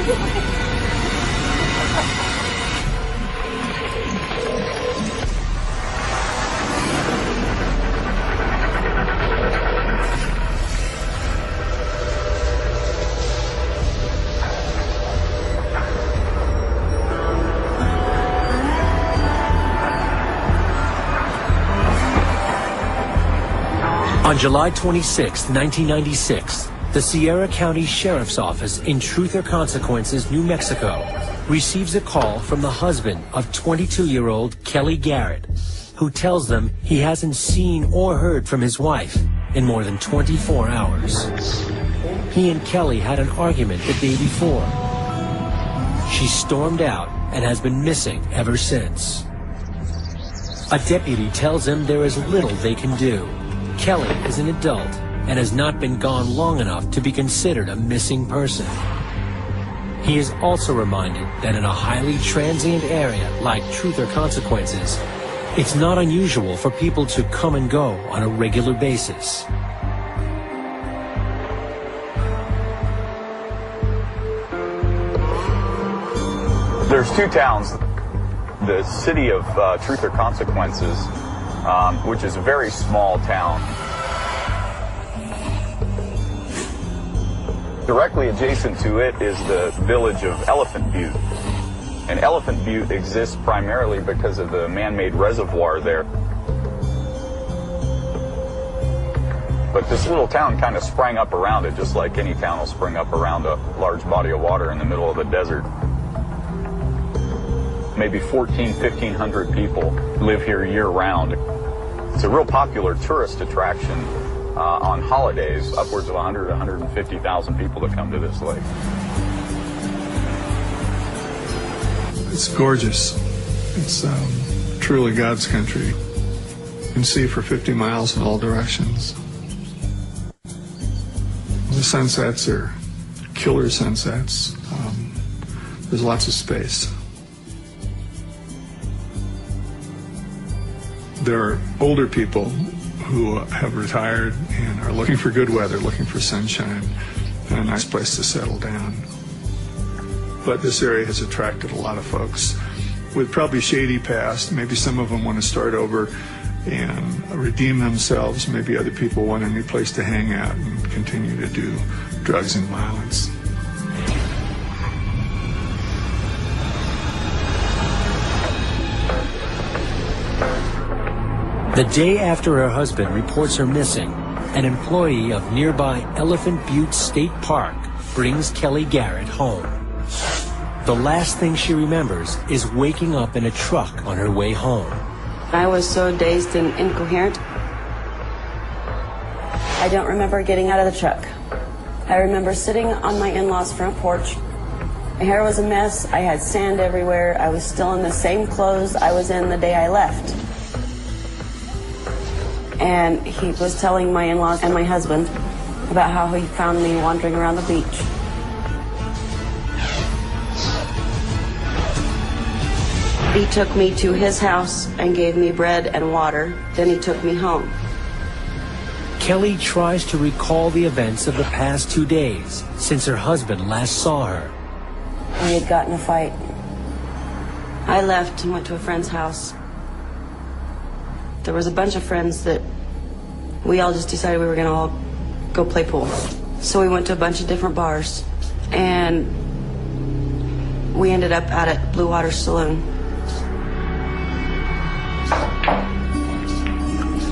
On July 26, 1996, the Sierra County Sheriff's Office in Truth or Consequences, New Mexico, receives a call from the husband of 22-year-old Kelly Garrett, who tells them he hasn't seen or heard from his wife in more than 24 hours. He and Kelly had an argument the day before. She stormed out and has been missing ever since. A deputy tells him there is little they can do. Kelly is an adult and has not been gone long enough to be considered a missing person. He is also reminded that in a highly transient area like Truth or Consequences, it's not unusual for people to come and go on a regular basis. There's two towns. The city of Truth or Consequences, which is a very small town. Directly adjacent to it is the village of Elephant Butte. And Elephant Butte exists primarily because of the man-made reservoir there. But this little town kind of sprang up around it, just like any town will spring up around a large body of water in the middle of the desert. Maybe 1,500 people live here year-round. It's a real popular tourist attraction on holidays, upwards of 100,000 to 150,000 people that come to this lake. It's gorgeous. It's truly God's country. You can see for 50 miles in all directions. The sunsets are killer sunsets. There's lots of space. There are older people who have retired and are looking for good weather, looking for sunshine, and a nice place to settle down. But this area has attracted a lot of folks with probably shady past. Maybe some of them want to start over and redeem themselves. Maybe other people want a new place to hang out and continue to do drugs and violence. The day after her husband reports her missing, an employee of nearby Elephant Butte State Park brings Kelly Garrett home. The last thing she remembers is waking up in a truck on her way home. I was so dazed and incoherent. I don't remember getting out of the truck. I remember sitting on my in-laws' front porch. My hair was a mess. I had sand everywhere. I was still in the same clothes I was in the day I left. And he was telling my in-laws and my husband about how he found me wandering around the beach. He took me to his house and gave me bread and water. Then he took me home. Kelly tries to recall the events of the past 2 days since her husband last saw her. We had gotten in a fight. I left and went to a friend's house. There was a bunch of friends that we all just decided we were going to all go play pool. So we went to a bunch of different bars, and we ended up out at Blue Water Saloon.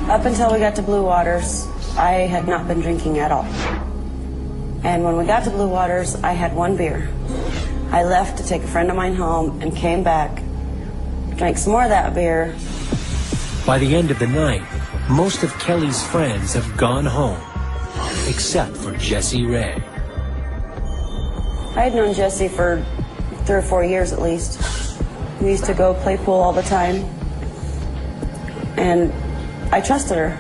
Up until we got to Blue Waters, I had not been drinking at all. And when we got to Blue Waters, I had one beer. I left to take a friend of mine home and came back, drank some more of that beer. By the end of the night, most of Kelly's friends have gone home, except for Jessie Ray. I had known Jessie for 3 or 4 years at least. We used to go play pool all the time, and I trusted her.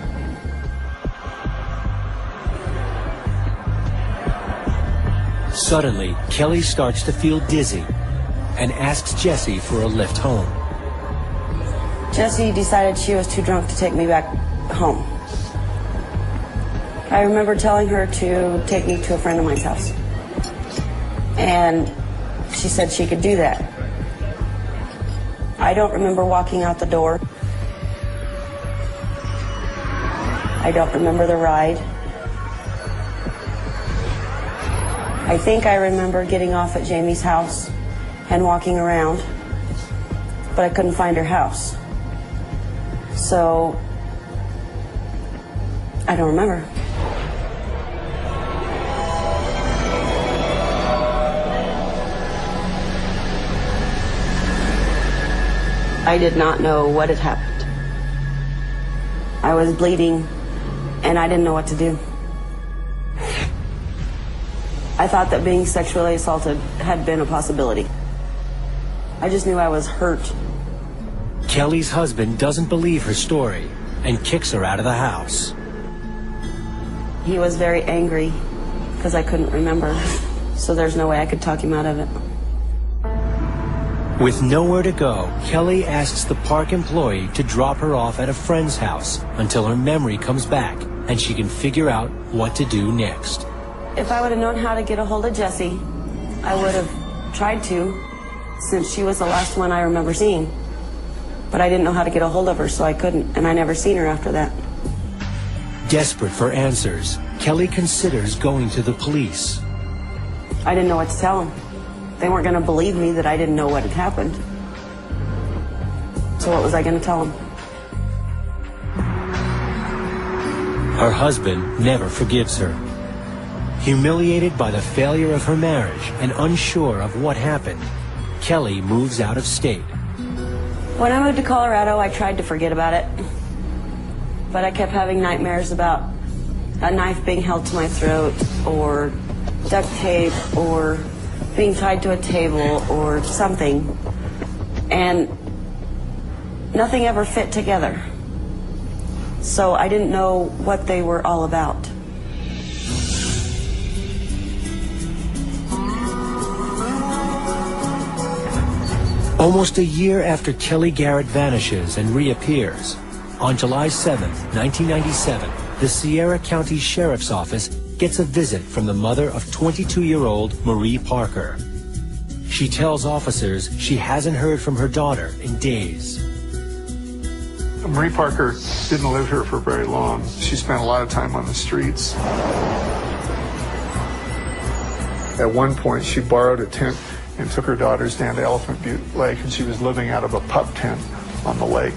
Suddenly, Kelly starts to feel dizzy and asks Jessie for a lift home. Jessie decided she was too drunk to take me back home. I remember telling her to take me to a friend of mine's house. And she said she could do that. I don't remember walking out the door. I don't remember the ride. I think I remember getting off at Jamie's house and walking around, but I couldn't find her house. So, I don't remember. I did not know what had happened. I was bleeding, and I didn't know what to do. I thought that being sexually assaulted had been a possibility. I just knew I was hurt. Kelly's husband doesn't believe her story and kicks her out of the house. He was very angry because I couldn't remember, so there's no way I could talk him out of it. With nowhere to go, Kelly asks the park employee to drop her off at a friend's house until her memory comes back and she can figure out what to do next. If I would have known how to get a hold of Jessie, I would have tried to, since she was the last one I remember seeing. But I didn't know how to get a hold of her, so I couldn't, and I never seen her after that. Desperate for answers, Kelly considers going to the police. I didn't know what to tell them. They weren't going to believe me that I didn't know what had happened. So what was I going to tell them? Her husband never forgives her. Humiliated by the failure of her marriage and unsure of what happened, Kelly moves out of state. When I moved to Colorado, I tried to forget about it. But I kept having nightmares about a knife being held to my throat, or duct tape, or being tied to a table or something, and nothing ever fit together. So I didn't know what they were all about. Almost a year after Kelly Garrett vanishes and reappears, on July 7, 1997, the Sierra County Sheriff's Office gets a visit from the mother of 22-year-old Marie Parker. She tells officers she hasn't heard from her daughter in days. Marie Parker didn't live here for very long. She spent a lot of time on the streets. At one point, she borrowed a tent and took her daughters down to Elephant Butte Lake, and she was living out of a pup tent on the lake.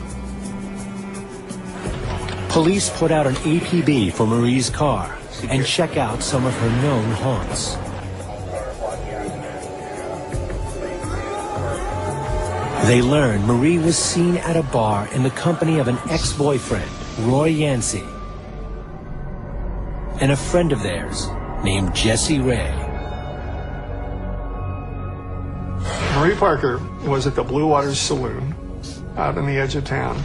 Police put out an APB for Marie's car and check out some of her known haunts. They learn Marie was seen at a bar in the company of an ex-boyfriend, Roy Yancey, and a friend of theirs named Jessie Ray. Marie Parker was at the Blue Waters Saloon out on the edge of town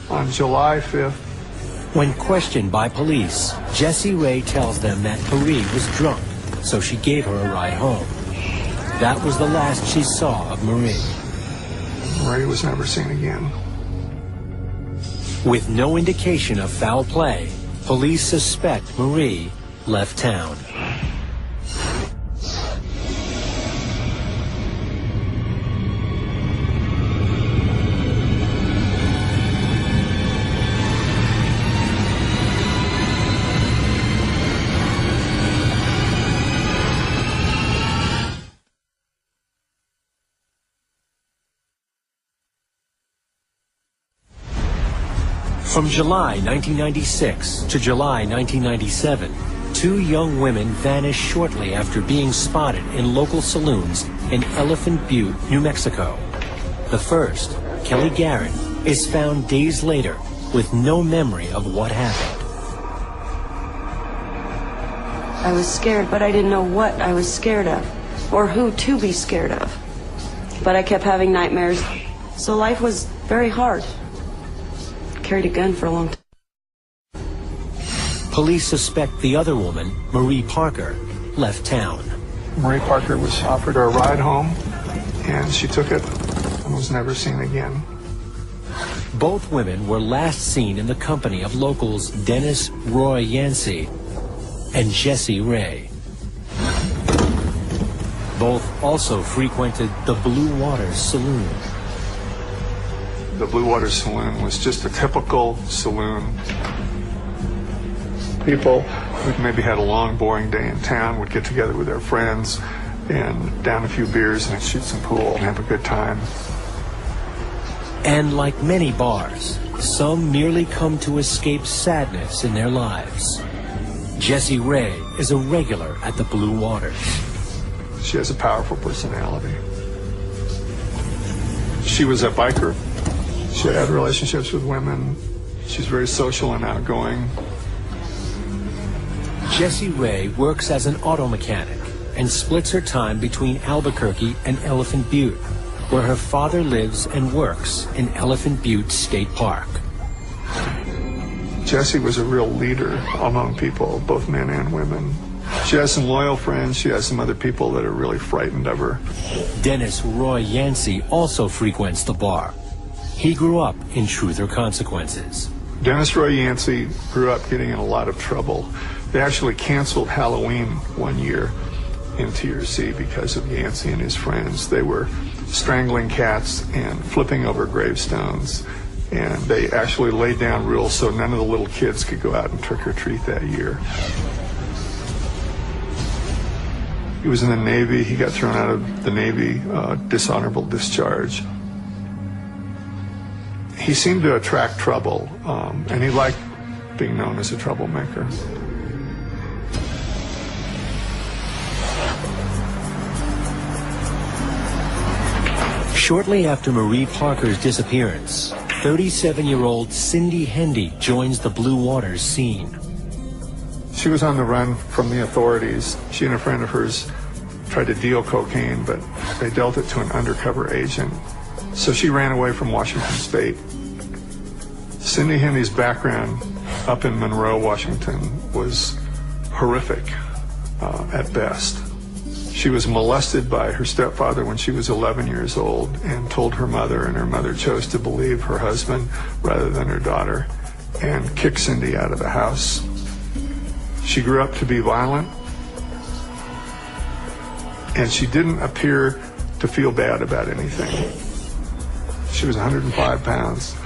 on July 5th. When questioned by police, Jessie Ray tells them that Marie was drunk, so she gave her a ride home. That was the last she saw of Marie. Marie was never seen again. With no indication of foul play, police suspect Marie left town. From July 1996 to July 1997, two young women vanished shortly after being spotted in local saloons in Elephant Butte, New Mexico. The first, Kelly Garrett, is found days later with no memory of what happened. I was scared, but I didn't know what I was scared of or who to be scared of. But I kept having nightmares, so life was very hard. Carried a gun for a long time. Police suspect the other woman, Marie Parker, left town. Marie Parker was offered her a ride home, and she took it and was never seen again. Both women were last seen in the company of locals Dennis Roy Yancey and Jessie Ray. Both also frequented the Blue Waters Saloon. The Blue Waters Saloon was just a typical saloon. People who maybe had a long, boring day in town would get together with their friends and down a few beers and shoot some pool and have a good time. And like many bars, some merely come to escape sadness in their lives. Jessie Ray is a regular at the Blue Waters. She has a powerful personality. She was a biker. She had relationships with women. She's very social and outgoing. Jessie Ray works as an auto mechanic and splits her time between Albuquerque and Elephant Butte, where her father lives and works in Elephant Butte State Park. Jessie was a real leader among people, both men and women. She has some loyal friends. She has some other people that are really frightened of her. Dennis Roy Yancey also frequents the bar. He grew up in Truth or Consequences. Dennis Roy Yancey grew up getting in a lot of trouble. They actually canceled Halloween one year in TRC because of Yancey and his friends. They were strangling cats and flipping over gravestones, and they actually laid down rules so none of the little kids could go out and trick or treat that year. He was in the Navy. He got thrown out of the Navy, dishonorable discharge. He seemed to attract trouble, and he liked being known as a troublemaker. Shortly after Marie Parker's disappearance, 37-year-old Cindy Hendy joins the Blue Waters scene. She was on the run from the authorities. She and a friend of hers tried to deal cocaine, but they dealt it to an undercover agent. So she ran away from Washington State. Cindy Hendy's background up in Monroe, Washington was horrific at best. She was molested by her stepfather when she was 11 years old and told her mother, and her mother chose to believe her husband rather than her daughter and kicked Cindy out of the house. She grew up to be violent, and she didn't appear to feel bad about anything. She was 105 pounds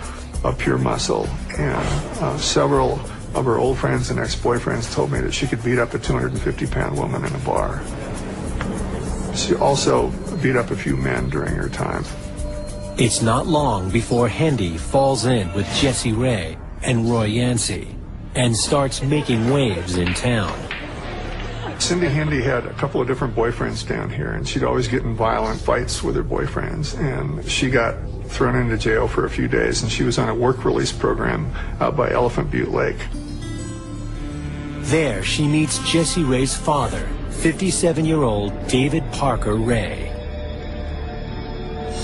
of pure muscle, and several of her old friends and ex-boyfriends told me that she could beat up a 250-pound woman in a bar. She also beat up a few men during her time. It's not long before Hendy falls in with Jessie Ray and Roy Yancey and starts making waves in town. Cindy Hendy had a couple of different boyfriends down here, and she'd always get in violent fights with her boyfriends, and she got thrown into jail for a few days, and she was on a work release program out by Elephant Butte Lake. There she meets Jessie Ray's father, 57-year-old David Parker Ray.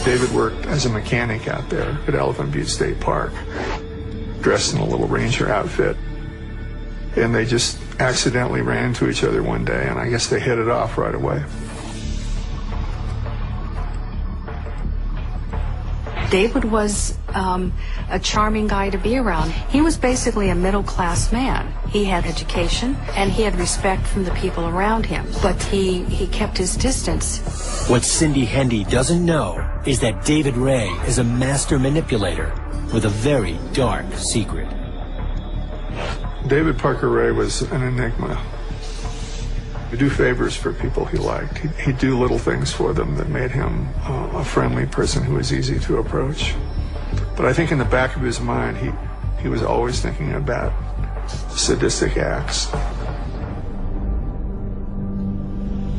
David worked as a mechanic out there at Elephant Butte State Park, dressed in a little ranger outfit. And they just accidentally ran into each other one day, and I guess they hit it off right away. David was a charming guy to be around. He was basically a middle-class man. He had education, and he had respect from the people around him, but he kept his distance. What Cindy Hendy doesn't know is that David Ray is a master manipulator with a very dark secret. David Parker Ray was an enigma. He'd do favors for people he liked. He'd do little things for them that made him a friendly person who was easy to approach. But I think in the back of his mind, he was always thinking about sadistic acts.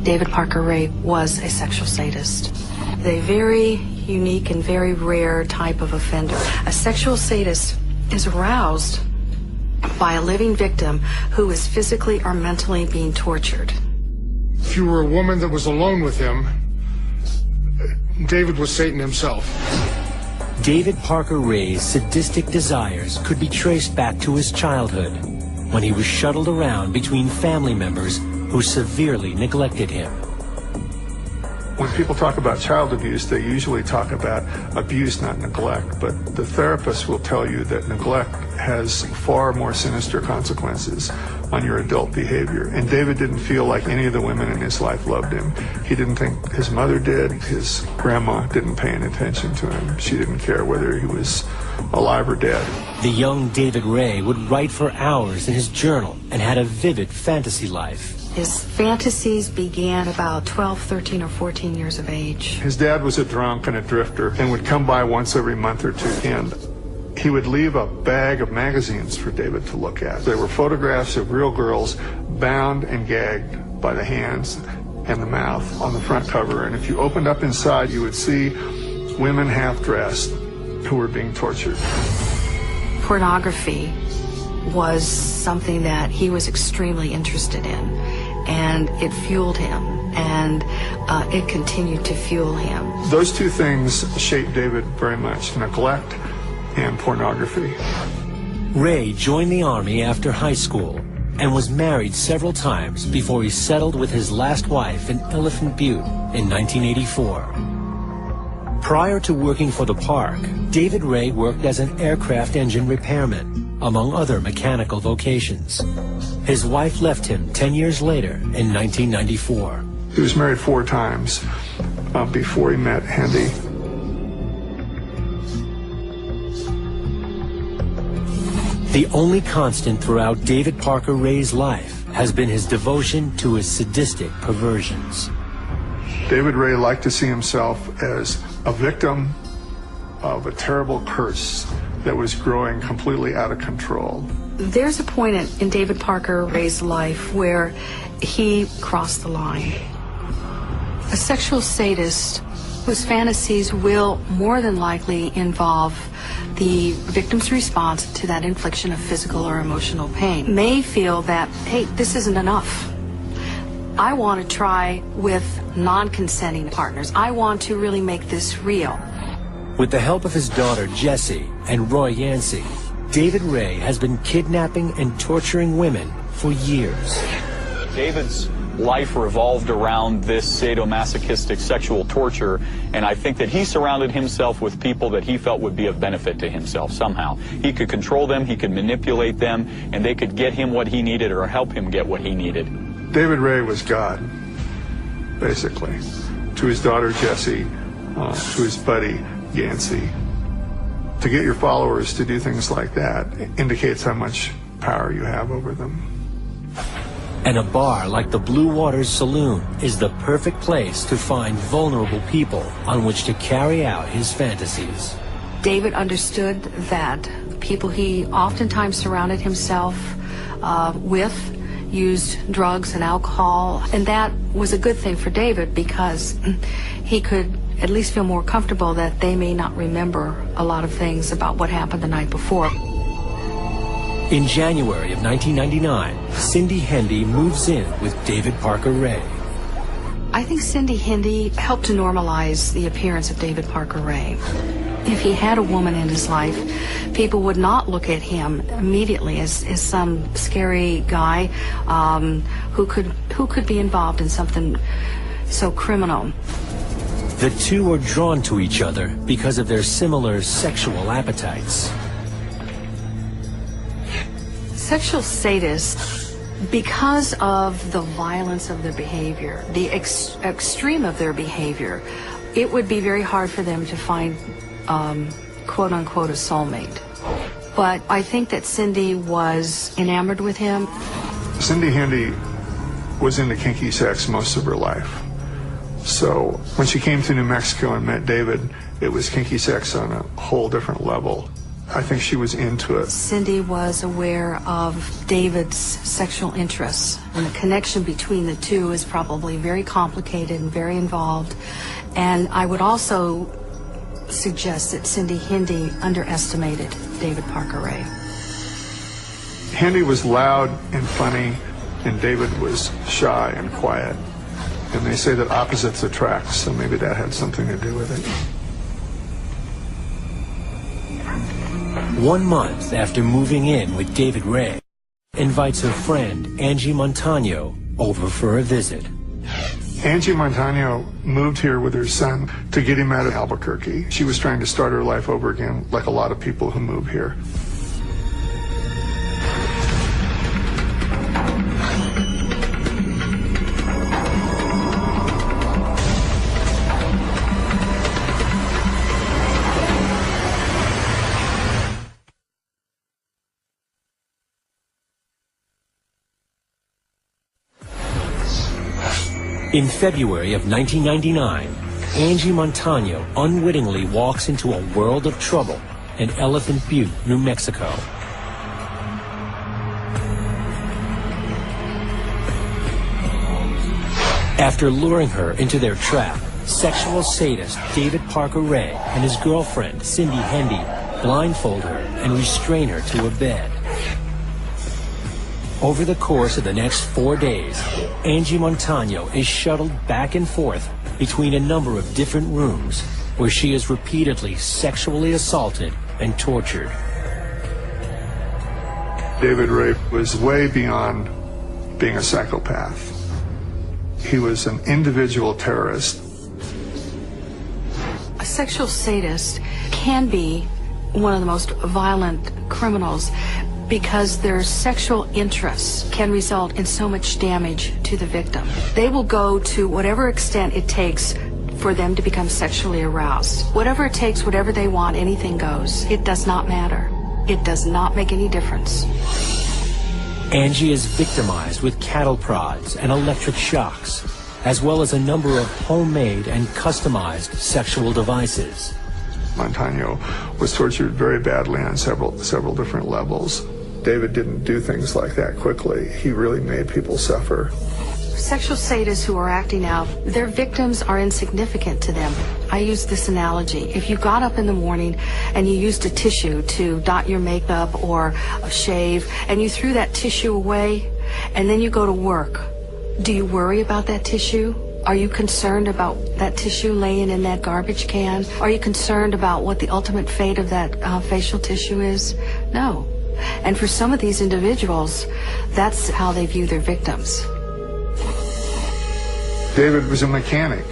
David Parker Ray was a sexual sadist. A very unique and very rare type of offender. A sexual sadist is aroused by a living victim who is physically or mentally being tortured. If you were a woman that was alone with him, David was Satan himself. David Parker Ray's sadistic desires could be traced back to his childhood, when he was shuttled around between family members who severely neglected him. When people talk about child abuse, they usually talk about abuse, not neglect. But the therapist will tell you that neglect has far more sinister consequences on your adult behavior. And David didn't feel like any of the women in his life loved him. He didn't think his mother did. His grandma didn't pay any attention to him. She didn't care whether he was alive or dead. The young David Ray would write for hours in his journal and had a vivid fantasy life. His fantasies began about 12, 13, or 14 years of age. His dad was a drunk and a drifter and would come by once every month or two, and he would leave a bag of magazines for David to look at. They were photographs of real girls bound and gagged by the hands and the mouth on the front cover. And if you opened up inside, you would see women half-dressed who were being tortured. Pornography was something that he was extremely interested in, and it fueled him, and it continued to fuel him. Those two things shaped David very much, neglect and pornography. Ray joined the Army after high school and was married several times before he settled with his last wife in Elephant Butte in 1984. Prior to working for the park, David Ray worked as an aircraft engine repairman, among other mechanical vocations. His wife left him 10 years later in 1994. He was married 4 times before he met Hendy. The only constant throughout David Parker Ray's life has been his devotion to his sadistic perversions. David Ray liked to see himself as a victim of a terrible curse that was growing completely out of control. There's a point in David Parker Ray's life where he crossed the line. A sexual sadist whose fantasies will more than likely involve the victim's response to that infliction of physical or emotional pain may feel that, hey, this isn't enough. I want to try with non-consenting partners. I want to really make this real. With the help of his daughter Jessie and Roy Yancey, David Ray has been kidnapping and torturing women for years. David's life revolved around this sadomasochistic sexual torture, and I think that he surrounded himself with people that he felt would be of benefit to himself somehow. He could control them, he could manipulate them, and they could get him what he needed or help him get what he needed. David Ray was God, basically, to his daughter Jessie, to his buddy Yancey. To get your followers to do things like that indicates how much power you have over them. And a bar like the Blue Waters Saloon is the perfect place to find vulnerable people on which to carry out his fantasies. David understood that the people he oftentimes surrounded himself with used drugs and alcohol, and that was a good thing for David because he could at least feel more comfortable that they may not remember a lot of things about what happened the night before. In January of 1999, Cindy Hendy moves in with David Parker Ray. I think Cindy Hendy helped to normalize the appearance of David Parker Ray. If he had a woman in his life, people would not look at him immediately as some scary guy who could be involved in something so criminal. The two are drawn to each other because of their similar sexual appetites. Sexual sadists, because of the violence of their behavior, the extreme of their behavior, it would be very hard for them to find quote-unquote a soulmate. But I think that Cindy was enamored with him. Cindy Hendy was into kinky sex most of her life. So when she came to New Mexico and met David, it was kinky sex on a whole different level. I think she was into it. Cindy was aware of David's sexual interests, and the connection between the two is probably very complicated and very involved. And I would also suggest that Cindy Hendy underestimated David Parker Ray. Hendy was loud and funny, and David was shy and quiet. And they say that opposites attract, so maybe that had something to do with it. 1 month after moving in with David Ray, invites her friend Angie Montano over for a visit. Angie Montano moved here with her son to get him out of Albuquerque. She was trying to start her life over again, like a lot of people who move here. In February of 1999, Angie Montano unwittingly walks into a world of trouble in Elephant Butte, New Mexico. After luring her into their trap, sexual sadist David Parker Ray and his girlfriend, Cindy Hendy, blindfold her and restrain her to a bed. Over the course of the next 4 days, Angie Montano is shuttled back and forth between a number of different rooms where she is repeatedly sexually assaulted and tortured. David Ray was way beyond being a psychopath. He was an individual terrorist. A sexual sadist can be one of the most violent criminals because their sexual interests can result in so much damage to the victim. They will go to whatever extent it takes for them to become sexually aroused. Whatever it takes, whatever they want, anything goes. It does not matter. It does not make any difference. Angie is victimized with cattle prods and electric shocks, as well as a number of homemade and customized sexual devices. Montano was tortured very badly on several different levels. David didn't do things like that quickly. He really made people suffer. Sexual sadists who are acting out, their victims are insignificant to them. I use this analogy. If you got up in the morning and you used a tissue to dot your makeup or shave, and you threw that tissue away, and then you go to work, do you worry about that tissue? Are you concerned about that tissue laying in that garbage can? Are you concerned about what the ultimate fate of that facial tissue is? No. And for some of these individuals, that's how they view their victims. David was a mechanic.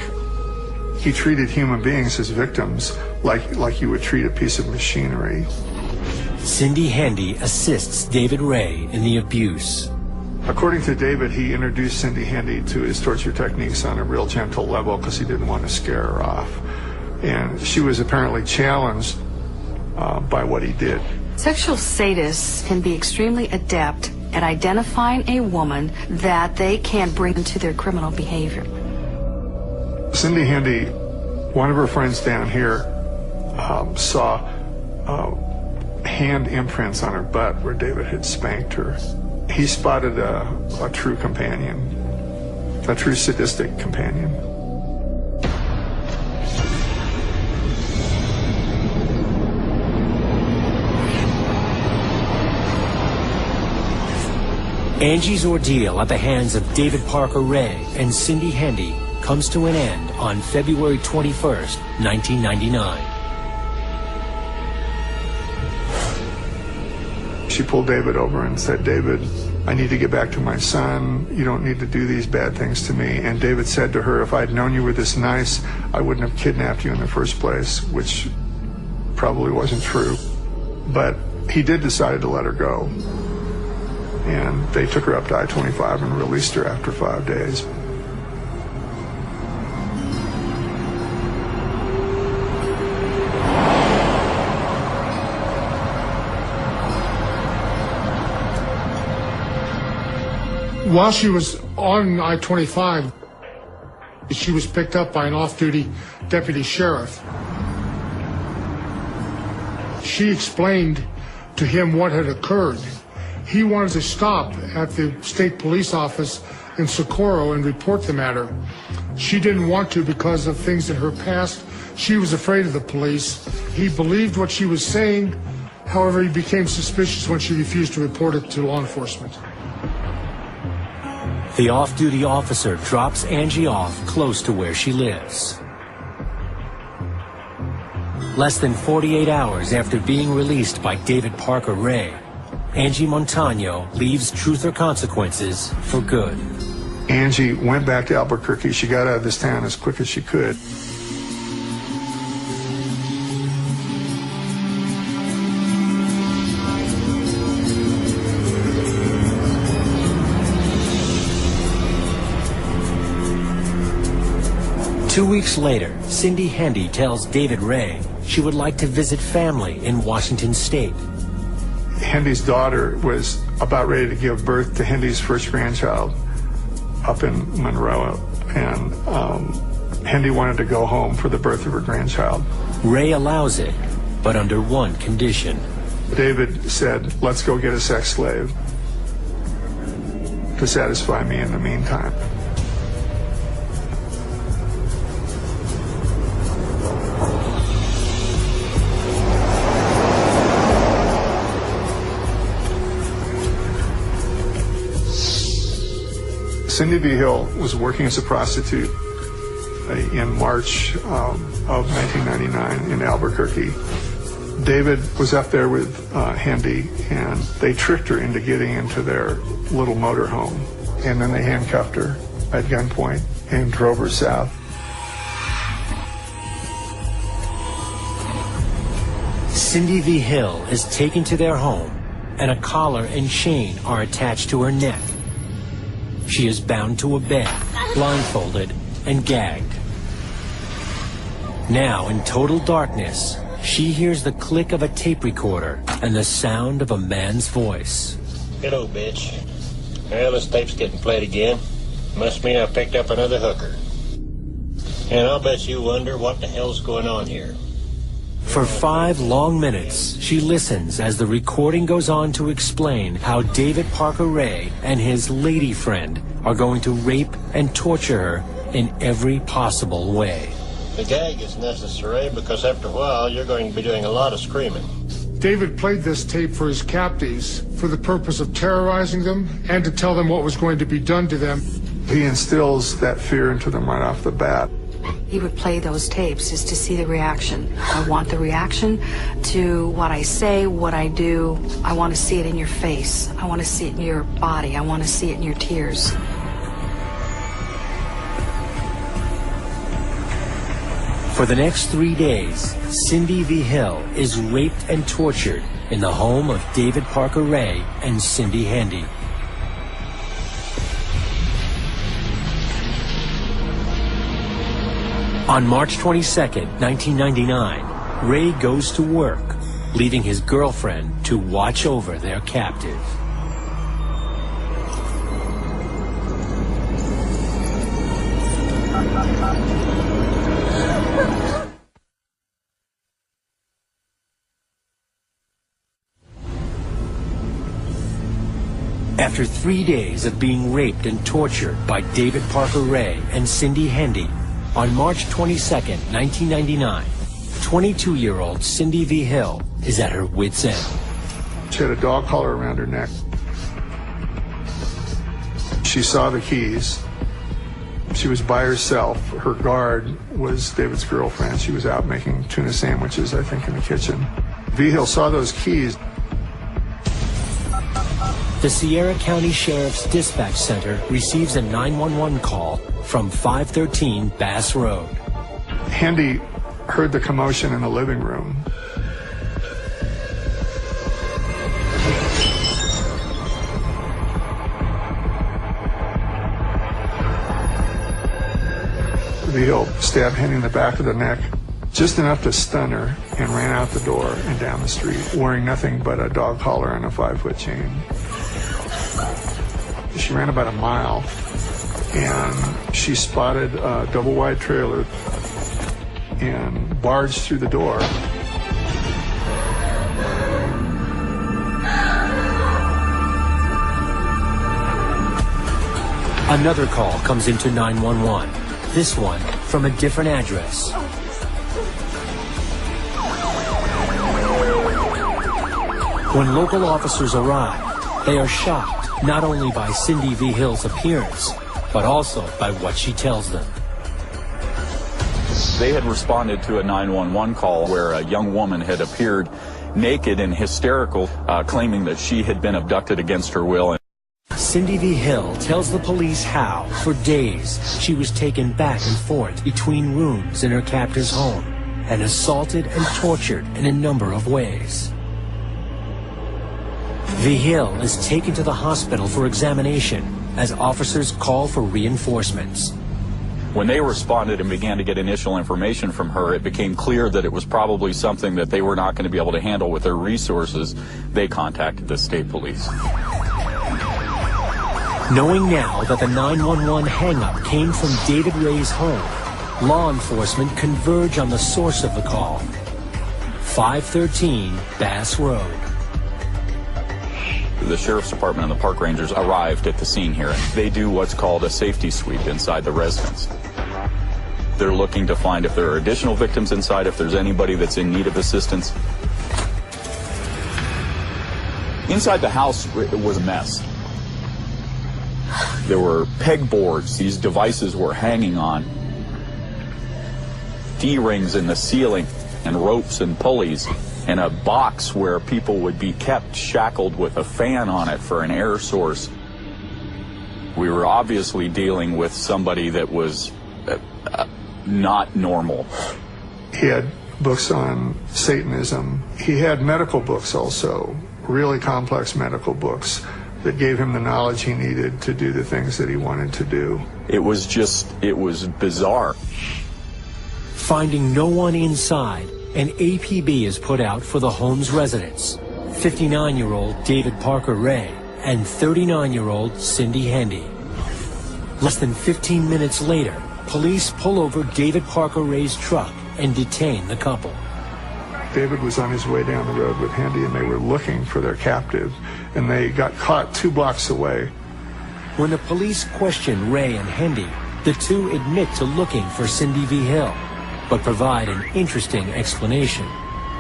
He treated human beings as victims like you would treat a piece of machinery. Cindy Hendy assists David Ray in the abuse. According to David, he introduced Cindy Hendy to his torture techniques on a real gentle level because he didn't want to scare her off. And she was apparently challenged by what he did. Sexual sadists can be extremely adept at identifying a woman that they can bring into their criminal behavior. Cindy Hendy, one of her friends down here, saw hand imprints on her butt where David had spanked her. He spotted a true companion, a true sadistic companion. Angie's ordeal at the hands of David Parker Ray and Cindy Hendy comes to an end on February 21st, 1999. She pulled David over and said, "David, I need to get back to my son. You don't need to do these bad things to me." And David said to her, "If I'd known you were this nice, I wouldn't have kidnapped you in the first place," which probably wasn't true. But he did decide to let her go. And they took her up to I-25 and released her after 5 days. While she was on I-25, she was picked up by an off-duty deputy sheriff. She explained to him what had occurred. He wanted to stop at the state police office in Socorro and report the matter. She didn't want to because of things in her past. She was afraid of the police. He believed what she was saying. However, he became suspicious when she refused to report it to law enforcement. The off-duty officer drops Angie off close to where she lives. Less than 48 hours after being released by David Parker Ray, Angie Montano leaves Truth or Consequences for good. Angie went back to Albuquerque. She got out of this town as quick as she could. Two weeks later, Cindy Handy tells David Ray she would like to visit family in Washington State. Hendy's daughter was about ready to give birth to Hendy's first grandchild up in Monroe, and Hendy wanted to go home for the birth of her grandchild. Ray allows it, but under one condition. David said, let's go get a sex slave to satisfy me in the meantime. Cindy Vigil was working as a prostitute in March of 1999 in Albuquerque. David was up there with Hendy, and they tricked her into getting into their little motor home. And then they handcuffed her at gunpoint and drove her south. Cindy Vigil is taken to their home, and a collar and chain are attached to her neck. She is bound to a bed, blindfolded, and gagged. Now, in total darkness, she hears the click of a tape recorder and the sound of a man's voice. Hello, bitch. Well, this tape's getting played again. Must mean I picked up another hooker. And I'll bet you wonder what the hell's going on here. For 5 long minutes, she listens as the recording goes on to explain how David Parker Ray and his lady friend are going to rape and torture her in every possible way. The gag is necessary because after a while you're going to be doing a lot of screaming. David played this tape for his captives for the purpose of terrorizing them and to tell them what was going to be done to them. He instills that fear into them right off the bat. He would play those tapes just to see the reaction. I want the reaction to what I say, what I do. I want to see it in your face. I want to see it in your body. I want to see it in your tears. For the next 3 days, Cindy Vigil is raped and tortured in the home of David Parker Ray and Cindy Handy. On March 22nd, 1999, Ray goes to work, leaving his girlfriend to watch over their captive. After 3 days of being raped and tortured by David Parker Ray and Cindy Handy, on March 22nd, 1999, 22-year-old Cindy Vigil is at her wit's end. She had a dog collar around her neck. She saw the keys. She was by herself. Her guard was David's girlfriend. She was out making tuna sandwiches, I think, in the kitchen. Vigil saw those keys. The Sierra County Sheriff's Dispatch Center receives a 911 call from 513 Bass Road. Handy heard the commotion in the living room. Vigil stabbed Handy in the back of the neck, just enough to stun her, and ran out the door and down the street, wearing nothing but a dog collar and a 5-foot chain. She ran about a mile, and she spotted a double-wide trailer and barged through the door. Another call comes into 911, this one from a different address. When local officers arrive, they are shocked not only by Cindy Vigil's appearance, but also by what she tells them. They had responded to a 911 call where a young woman had appeared naked and hysterical, claiming that she had been abducted against her will. Cindy V. Hill tells the police how, for days, she was taken back and forth between rooms in her captor's home and assaulted and tortured in a number of ways. V. Hill is taken to the hospital for examination as officers call for reinforcements. When they responded and began to get initial information from her, it became clear that it was probably something that they were not going to be able to handle with their resources. They contacted the state police. Knowing now that the 911 hang-up came from David Ray's home, law enforcement converge on the source of the call. 513 Bass Road. The Sheriff's Department and the Park Rangers arrived at the scene here. They do what's called a safety sweep inside the residence. They're looking to find if there are additional victims inside, if there's anybody that's in need of assistance. Inside the house, it was a mess. There were pegboards these devices were hanging on, D-rings in the ceiling, and ropes and pulleys, and a box where people would be kept shackled with a fan on it for an air source. We were obviously dealing with somebody that was not normal. He had books on Satanism. He had medical books also, really complex medical books that gave him the knowledge he needed to do the things that he wanted to do. It was bizarre. Finding no one inside, an APB is put out for the home's residents, 59-year-old David Parker Ray and 39-year-old Cindy Hendy. Less than 15 minutes later, police pull over David Parker Ray's truck and detain the couple. David was on his way down the road with Hendy, and they were looking for their captive, and they got caught 2 blocks away. When the police question Ray and Hendy, the two admit to looking for Cindy V. Hill, but provide an interesting explanation.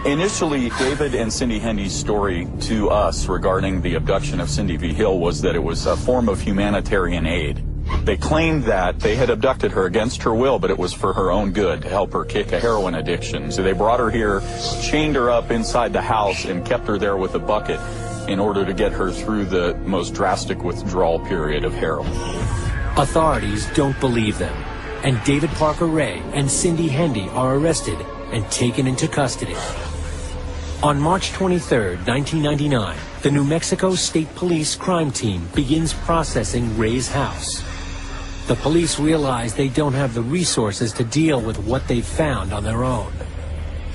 Initially, David and Cindy Hendy's story to us regarding the abduction of Cindy V. Hill was that it was a form of humanitarian aid. They claimed that they had abducted her against her will, but it was for her own good, to help her kick a heroin addiction. So they brought her here, chained her up inside the house, and kept her there with a bucket in order to get her through the most drastic withdrawal period of heroin. Authorities don't believe them, and David Parker Ray and Cindy Hendy are arrested and taken into custody. On March 23, 1999, the New Mexico State Police crime team begins processing Ray's house. The police realize they don't have the resources to deal with what they've found on their own.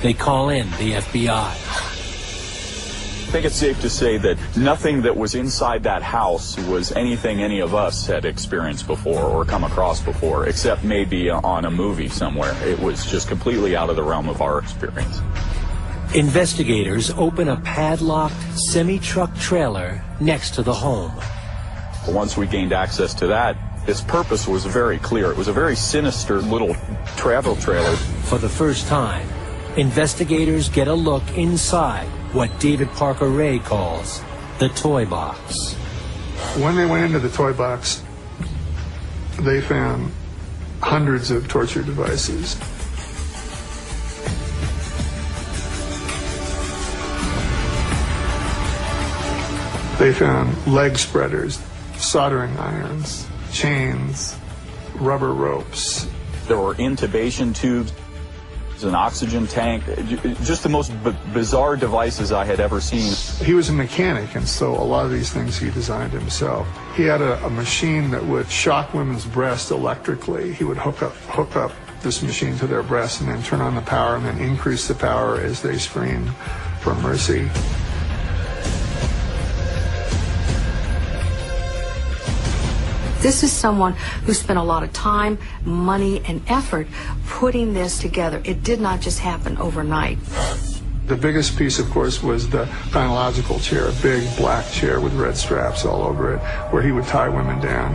They call in the FBI. I think it's safe to say that nothing that was inside that house was anything any of us had experienced before or come across before, except maybe on a movie somewhere. It was just completely out of the realm of our experience. Investigators open a padlocked semi-truck trailer next to the home. Once we gained access to that, its purpose was very clear. It was a very sinister little travel trailer. For the first time, investigators get a look inside what David Parker Ray calls the toy box. When they went into the toy box, they found hundreds of torture devices. They found leg spreaders, soldering irons, chains, rubber ropes. There were intubation tubes, an oxygen tank, just the most bizarre devices I had ever seen. He was a mechanic, and so a lot of these things he designed himself. He had a machine that would shock women's breasts electrically. He would hook up this machine to their breasts and then turn on the power and then increase the power as they screamed for mercy. This is someone who spent a lot of time, money, and effort putting this together. It did not just happen overnight. The biggest piece, of course, was the gynecological chair, a big black chair with red straps all over it, where he would tie women down.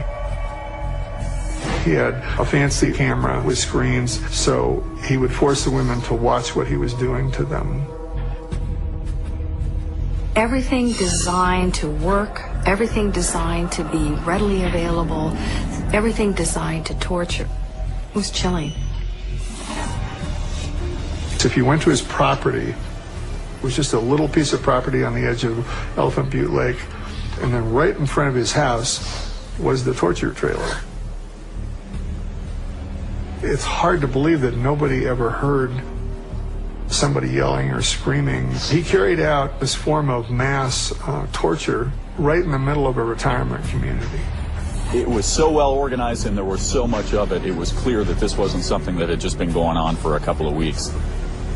He had a fancy camera with screens, so he would force the women to watch what he was doing to them. Everything designed to work, everything designed to be readily available, everything designed to torture. It was chilling. So if you went to his property, it was just a little piece of property on the edge of Elephant Butte Lake, And then right in front of his house was the torture trailer. It's hard to believe that nobody ever heard somebody yelling or screaming. He carried out this form of mass torture right in the middle of a retirement community. It was so well organized and there was so much of it, it was clear that this wasn't something that had just been going on for a couple of weeks.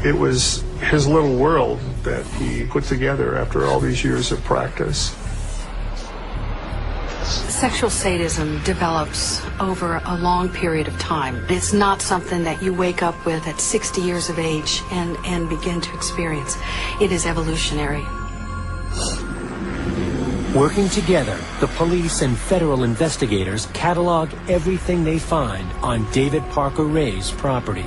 It was his little world that he put together after all these years of practice. Sexual sadism develops over a long period of time. It's not something that you wake up with at 60 years of age and begin to experience. It is evolutionary. Working together, the police and federal investigators catalog everything they find on David Parker Ray's property.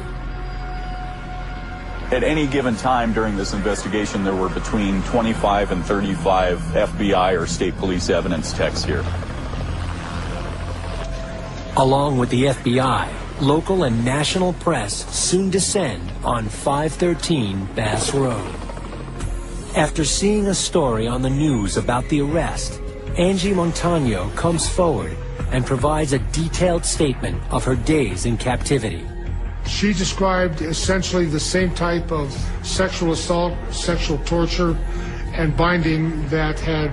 At any given time during this investigation, there were between 25 and 35 FBI or state police evidence techs here. Along with the FBI, local and national press soon descend on 513 Bass Road. After seeing a story on the news about the arrest, Angie Montano comes forward and provides a detailed statement of her days in captivity. She described essentially the same type of sexual assault, sexual torture, and binding that had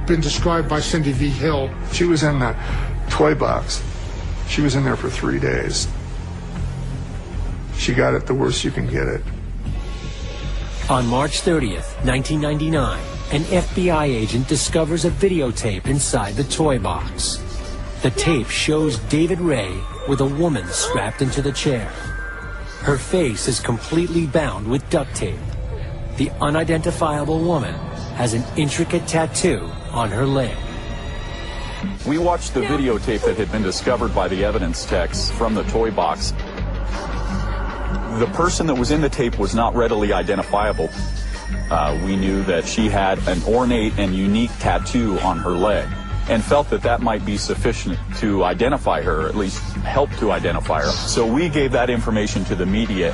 been described by Cindy V. Hill. She was in the toy box. She was in there for 3 days. She got it the worst you can get it. On March 30th, 1999, an FBI agent discovers a videotape inside the toy box. The tape shows David Ray with a woman strapped into the chair. Her face is completely bound with duct tape. The unidentifiable woman has an intricate tattoo on her leg. We watched the videotape that had been discovered by the evidence techs from the toy box. The person that was in the tape was not readily identifiable. We knew that she had an ornate and unique tattoo on her leg and felt that that might be sufficient to identify her, or at least help to identify her. So we gave that information to the media.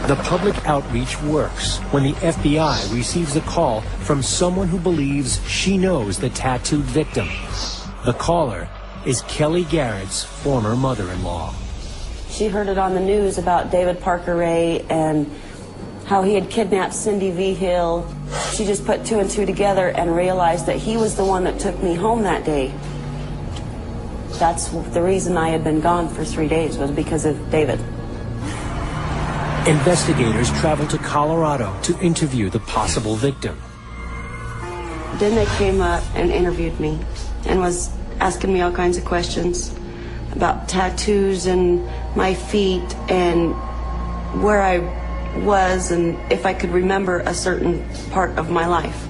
The public outreach works when the FBI receives a call from someone who believes she knows the tattooed victim. The caller is Kelly Garrett's former mother-in-law. She heard it on the news about David Parker Ray and how he had kidnapped Cindy V. Hill. She just put two and two together and realized that he was the one that took me home that day. That's the reason I had been gone for 3 days, was because of David. Investigators traveled to Colorado to interview the possible victim. Then they came up and interviewed me and was asking me all kinds of questions about tattoos and my feet and where I was and if I could remember a certain part of my life.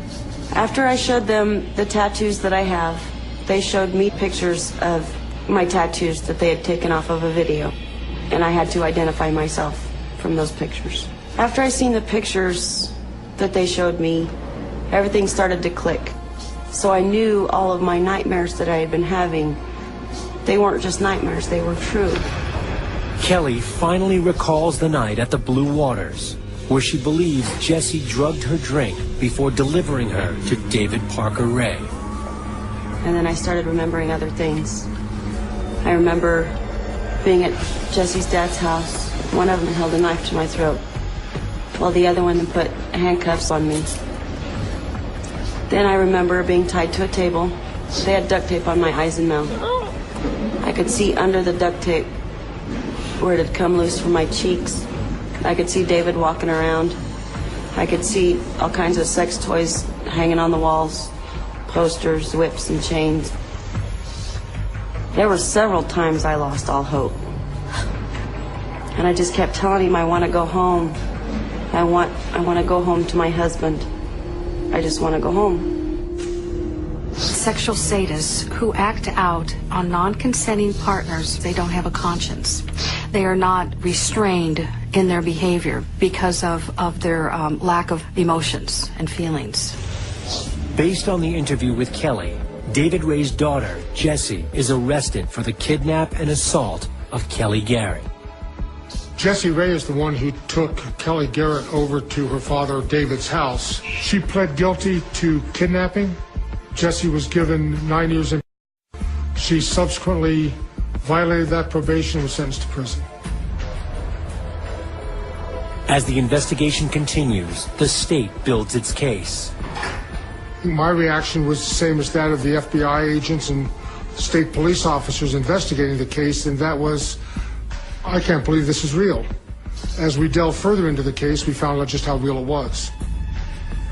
After I showed them the tattoos that I have, they showed me pictures of my tattoos that they had taken off of a video, and I had to identify myself from those pictures. After I seen the pictures that they showed me, everything started to click. So I knew all of my nightmares that I had been having, they weren't just nightmares, they were true. Kelly finally recalls the night at the Blue Waters, where she believes Jesse drugged her drink before delivering her to David Parker Ray. And then I started remembering other things. I remember being at Jesse's dad's house. One of them held a knife to my throat, while the other one put handcuffs on me. Then I remember being tied to a table. They had duct tape on my eyes and mouth. I could see under the duct tape where it had come loose from my cheeks. I could see David walking around. I could see all kinds of sex toys hanging on the walls, posters, whips, and chains. There were several times I lost all hope. And I just kept telling him I want to go home. I want to go home to my husband. I just want to go home. Sexual sadists who act out on non-consenting partners, they don't have a conscience. They are not restrained in their behavior because of their lack of emotions and feelings. Based on the interview with Kelly, David Ray's daughter, Jessie, is arrested for the kidnap and assault of Kelly Garrett. Jessie Ray is the one who took Kelly Garrett over to her father David's house. She pled guilty to kidnapping, Jesse was given 9 years in. She subsequently violated that probation and was sentenced to prison. As the investigation continues, the state builds its case. My reaction was the same as that of the FBI agents and state police officers investigating the case, and that was, I can't believe this is real. As we delved further into the case, we found out just how real it was.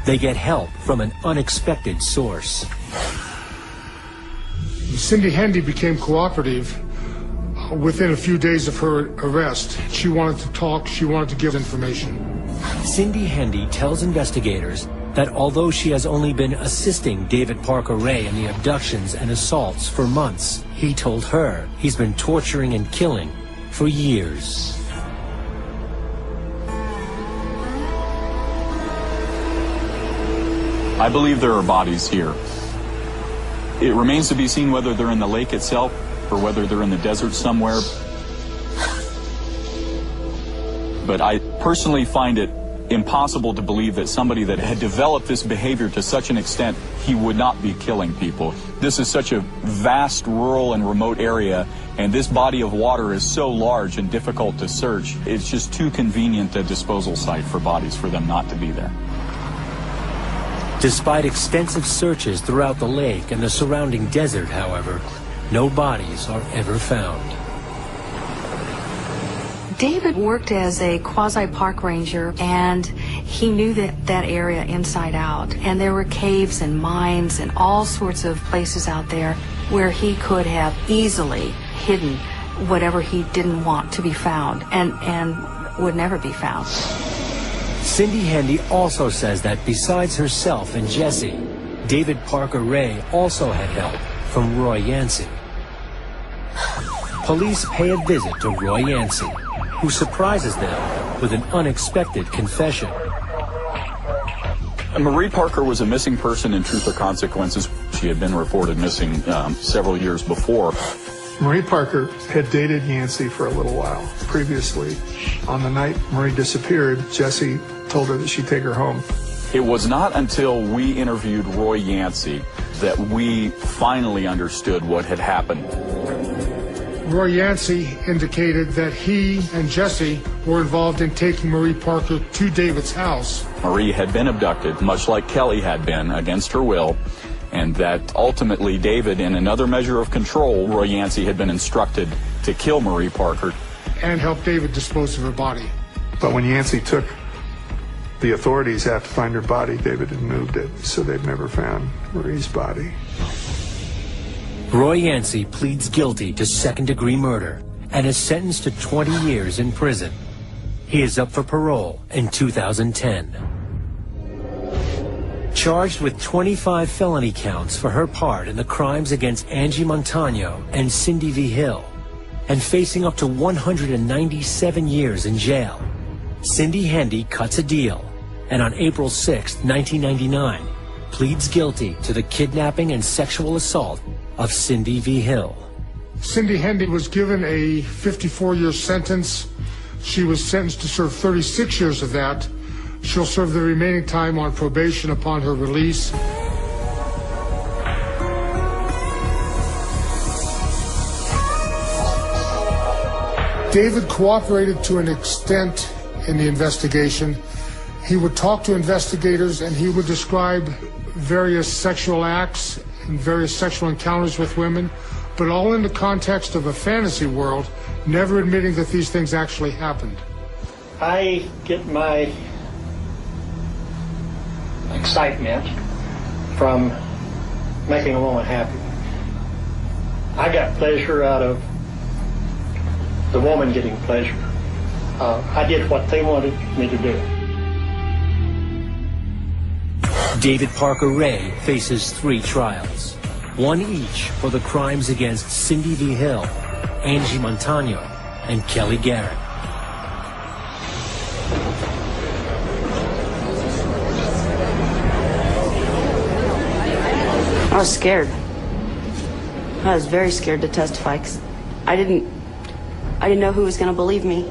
They get help from an unexpected source. Cindy Hendy became cooperative within a few days of her arrest. She wanted to talk, she wanted to give information. Cindy Hendy tells investigators that although she has only been assisting David Parker Ray in the abductions and assaults for months, he told her he's been torturing and killing for years. I believe there are bodies here. It remains to be seen whether they're in the lake itself or whether they're in the desert somewhere. But I personally find it impossible to believe that somebody that had developed this behavior to such an extent, he would not be killing people. This is such a vast, rural, and remote area, and this body of water is so large and difficult to search. It's just too convenient a disposal site for bodies for them not to be there. Despite extensive searches throughout the lake and the surrounding desert, however, no bodies are ever found. David worked as a quasi-park ranger, and he knew that area inside out. And there were caves and mines and all sorts of places out there where he could have easily hidden whatever he didn't want to be found and would never be found. Cindy Hendy also says that besides herself and Jesse, David Parker Ray also had help from Roy Yancey. Police pay a visit to Roy Yancey, who surprises them with an unexpected confession. Marie Parker was a missing person in Truth or Consequences. She had been reported missing several years before. Marie Parker had dated Yancey for a little while previously. On the night Marie disappeared, Jesse told her that she'd take her home. It was not until we interviewed Roy Yancey that we finally understood what had happened. Roy Yancey indicated that he and Jesse were involved in taking Marie Parker to David's house. Marie had been abducted, much like Kelly had been, against her will, and that ultimately David, in another measure of control, Roy Yancey had been instructed to kill Marie Parker. And help David dispose of her body. But when Yancey took the authorities out to find her body, David had moved it, so they've never found Marie's body. Roy Yancey pleads guilty to second-degree murder and is sentenced to 20 years in prison. He is up for parole in 2010. Charged with 25 felony counts for her part in the crimes against Angie Montano and Cindy V. Hill, and facing up to 197 years in jail, Cindy Hendy cuts a deal, and on April 6, 1999, pleads guilty to the kidnapping and sexual assault of Cindy V. Hill. Cindy Hendy was given a 54-year sentence. She was sentenced to serve 36 years of that. She'll serve the remaining time on probation upon her release. David cooperated to an extent in the investigation. He would talk to investigators and he would describe various sexual acts and various sexual encounters with women, but all in the context of a fantasy world, never admitting that these things actually happened. I get my excitement from making a woman happy. I got pleasure out of the woman getting pleasure. I did what they wanted me to do. David Parker Ray faces 3 trials, one each for the crimes against Cindy V. Hill, Angie Montano, and Kelly Garrett. I was scared. I was very scared to testify because I didn't know who was going to believe me.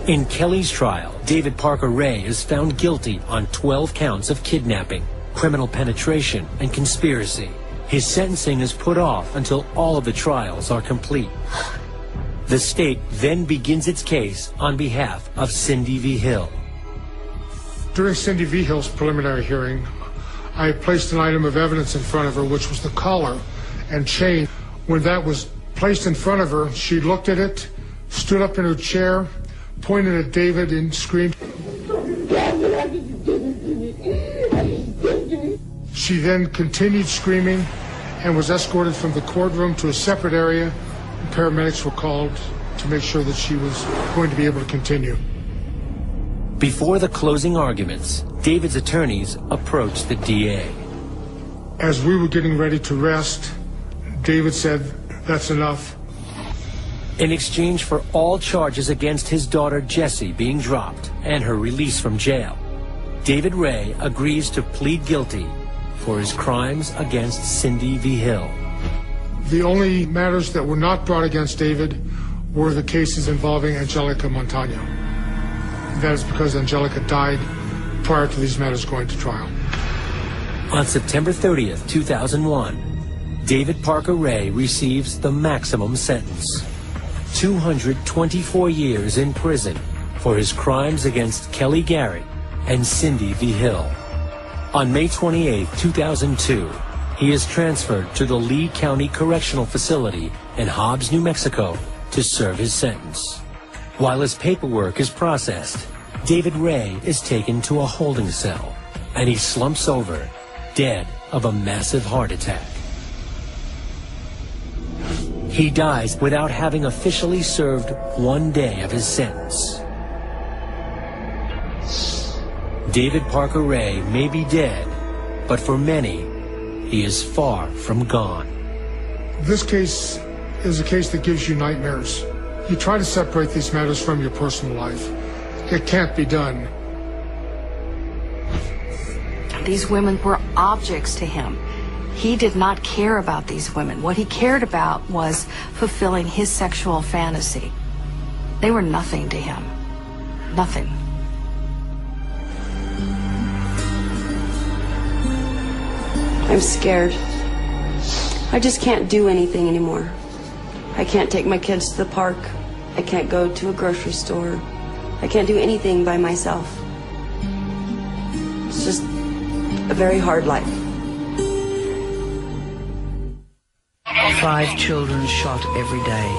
In Kelly's trial, David Parker Ray is found guilty on 12 counts of kidnapping, criminal penetration, and conspiracy. His sentencing is put off until all of the trials are complete. The state then begins its case on behalf of Cindy V. Hill. During Cindy V. Hill's preliminary hearing, I placed an item of evidence in front of her, which was the collar and chain. When that was placed in front of her, she looked at it, stood up in her chair, pointed at David and screamed. She then continued screaming and was escorted from the courtroom to a separate area. Paramedics were called to make sure that she was going to be able to continue. Before the closing arguments, David's attorneys approached the DA. As we were getting ready to rest, David said, "That's enough." In exchange for all charges against his daughter Jessie being dropped and her release from jail, David Ray agrees to plead guilty for his crimes against Cindy V. Hill. The only matters that were not brought against David were the cases involving Angelica Montano. That is because Angelica died prior to these matters going to trial. On September 30th, 2001, David Parker Ray receives the maximum sentence: 224 years in prison for his crimes against Kelly Garrett and Cindy V. Hill. On May 28, 2002, he is transferred to the Lee County Correctional Facility in Hobbs, New Mexico, to serve his sentence. While his paperwork is processed, David Ray is taken to a holding cell, and he slumps over, dead of a massive heart attack. He dies without having officially served 1 day of his sentence. David Parker Ray may be dead, but for many, he is far from gone. This case is a case that gives you nightmares. You try to separate these matters from your personal life. It can't be done. These women were objects to him. He did not care about these women. What he cared about was fulfilling his sexual fantasy. They were nothing to him. Nothing. I'm scared. I just can't do anything anymore. I can't take my kids to the park. I can't go to a grocery store. I can't do anything by myself. It's just a very hard life. 5 children shot every day.